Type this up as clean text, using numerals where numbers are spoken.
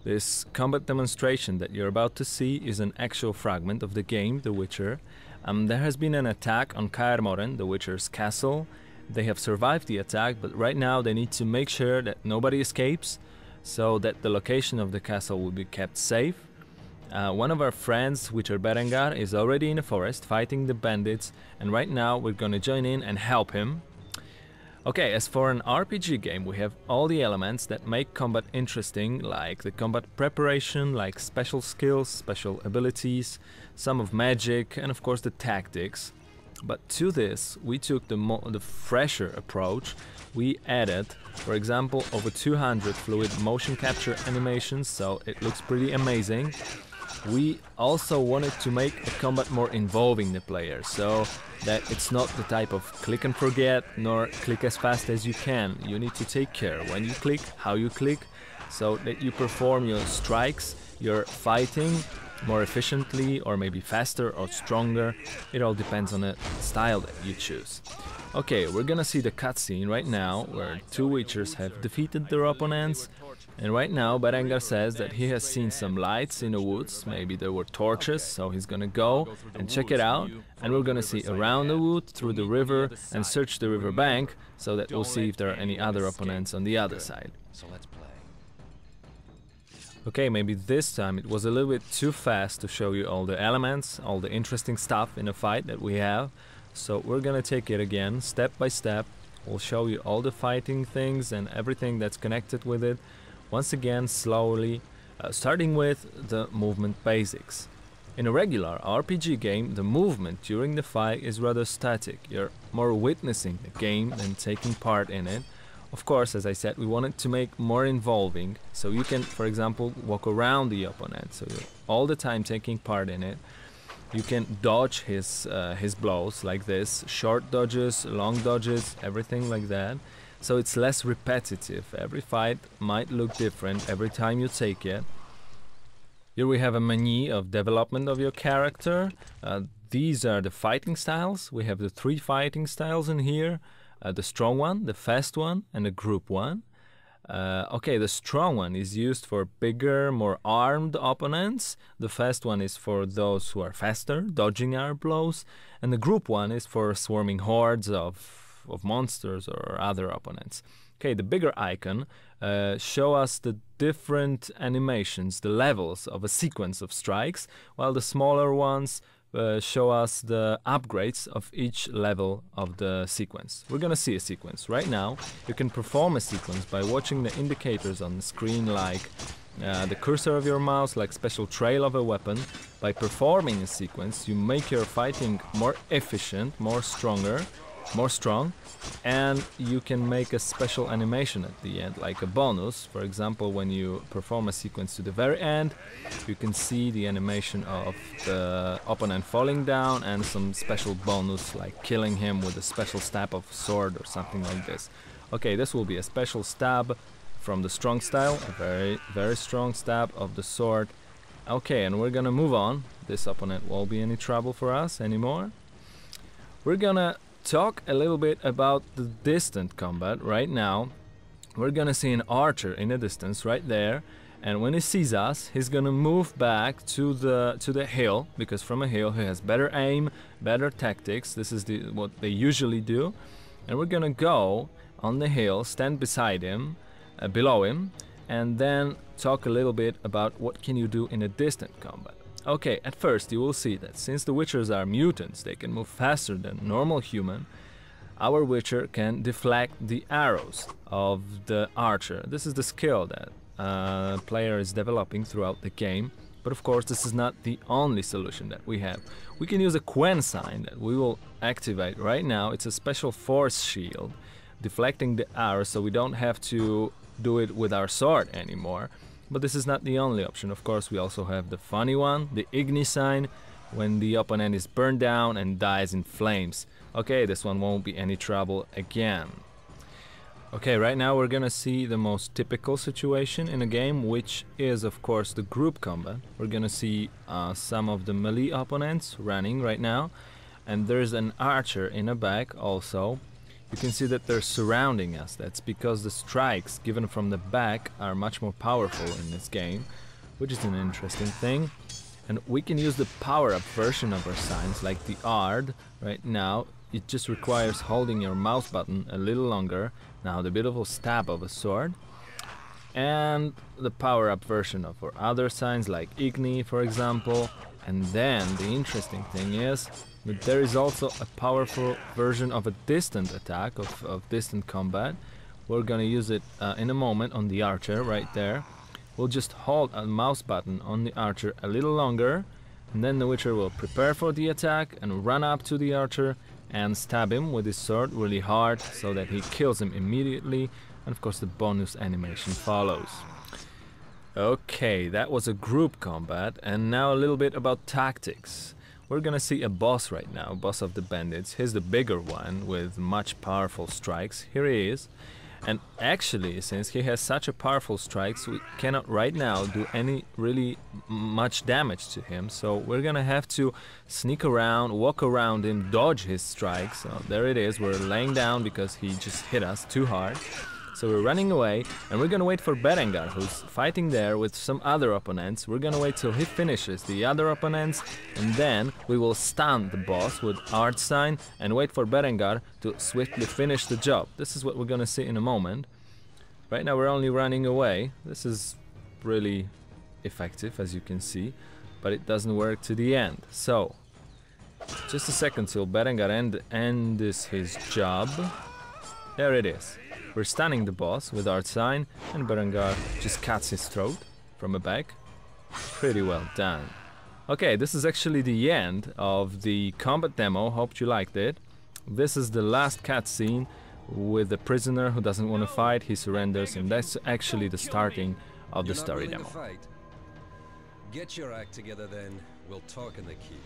This combat demonstration that you're about to see is an actual fragment of the game, The Witcher. There has been an attack on Kaer Morhen, the Witcher's castle. They have survived the attack, but right now they need to make sure that nobody escapes, so that the location of the castle will be kept safe. One of our friends, Witcher Berengar, is already in the forest fighting the bandits, and right now we're gonna join in and help him. Okay, as for an RPG game, we have all the elements that make combat interesting, like the combat preparation, like special skills, special abilities, some of magic, and of course the tactics. But to this, we took the fresher approach. We added, for example, over 200 fluid motion capture animations, so it looks pretty amazing. We also wanted to make a combat more involving the player, so that it's not the type of click and forget, nor click as fast as you can. You need to take care when you click, how you click, so that you perform your strikes, your fighting more efficiently, or maybe faster or stronger. It all depends on the style that you choose. Okay, we're gonna see the cutscene right now, where two Witchers have defeated their opponents. And right now Berengar says that he has seen some lights in the woods, maybe there were torches, so he's gonna go and check it out. And we're gonna see around the wood, through the river, and search the river bank, so that we'll see if there are any other opponents on the other side. Okay, maybe this time it was a little bit too fast to show you all the elements, all the interesting stuff in a fight that we have. So we're gonna take it again, step by step. We'll show you all the fighting things and everything that's connected with it. Once again, slowly, starting with the movement basics. In a regular RPG game, the movement during the fight is rather static. You're more witnessing the game than taking part in it. Of course, as I said, we wanted to make more involving, so you can, for example, walk around the opponent, so you're all the time taking part in it. You can dodge his blows like this, short dodges, long dodges, everything like that. So it's less repetitive. Every fight might look different every time you take it. Here we have a menu of development of your character. These are the fighting styles. We have the 3 fighting styles in here. The strong one, the fast one, and the group one. Okay, the strong one is used for bigger, more armed opponents. The fast one is for those who are faster, dodging our blows. And the group one is for swarming hordes of monsters or other opponents. Okay, the bigger icon show us the different animations, the levels of a sequence of strikes, while the smaller ones show us the upgrades of each level of the sequence. We're gonna see a sequence. Right now, you can perform a sequence by watching the indicators on the screen, like the cursor of your mouse, like special trail of a weapon. By performing a sequence, you make your fighting more efficient, more strong, and you can make a special animation at the end, like a bonus. For example, when you perform a sequence to the very end, you can see the animation of the opponent falling down and some special bonus, like killing him with a special stab of sword or something like this. Okay, this will be a special stab from the strong style, a very, very strong stab of the sword. Okay, and we're gonna move on. This opponent won't be any trouble for us anymore. We're gonna talk a little bit about the distant combat right now. We're gonna see an archer in the distance right there, and when he sees us, he's gonna move back to the hill, because from a hill he has better aim, better tactics. This is what they usually do. And we're gonna go on the hill, stand beside him, below him, and then talk a little bit about what can you do in a distant combat. Okay, at first you will see that since the Witchers are mutants, they can move faster than normal human. Our Witcher can deflect the arrows of the archer. This is the skill that player is developing throughout the game. But of course this is not the only solution that we have. We can use a Quen sign that we will activate right now. It's a special force shield, deflecting the arrows, so we don't have to do it with our sword anymore. But this is not the only option. Of course, we also have the funny one, the Igni sign, when the opponent is burned down and dies in flames. Okay, this one won't be any trouble again. Okay, right now we're gonna see the most typical situation in a game, which is of course the group combat. We're gonna see some of the melee opponents running right now, and there's an archer in the back also. you can see that they're surrounding us. That's because the strikes given from the back are much more powerful in this game, which is an interesting thing. And we can use the power-up version of our signs, like the Ard. Right now, it just requires holding your mouse button a little longer. Now the beautiful stab of a sword. And the power-up version of our other signs, like Igni, for example. And then the interesting thing is that there is also a powerful version of a distant attack, of distant combat. We're gonna use it in a moment on the archer right there. We'll just hold a mouse button on the archer a little longer, and then the Witcher will prepare for the attack and run up to the archer and stab him with his sword really hard so that he kills him immediately, and of course the bonus animation follows. Okay, that was a group combat, and now a little bit about tactics. We're gonna see a boss right now, boss of the bandits. He's the bigger one with much powerful strikes. Here he is. And actually, since he has such a powerful strikes, we cannot right now do any really much damage to him. So we're gonna have to sneak around, walk around him, dodge his strikes. So there it is, we're laying down because he just hit us too hard. So we're running away, and we're gonna wait for Berengar, who's fighting there with some other opponents. We're gonna wait till he finishes the other opponents, and then we will stun the boss with Ard Sign and wait for Berengar to swiftly finish the job. This is what we're gonna see in a moment. Right now we're only running away. This is really effective, as you can see, but it doesn't work to the end. So, just a second till Berengar ends his job. There it is. We're stunning the boss with Ard Sign, and Berengar just cuts his throat from the back. Pretty well done. Okay, this is actually the end of the combat demo. Hope you liked it. This is the last cutscene with the prisoner who doesn't want to fight. He surrenders, and that's actually the starting of the story demo. Get your act together then. We'll talk in the keep.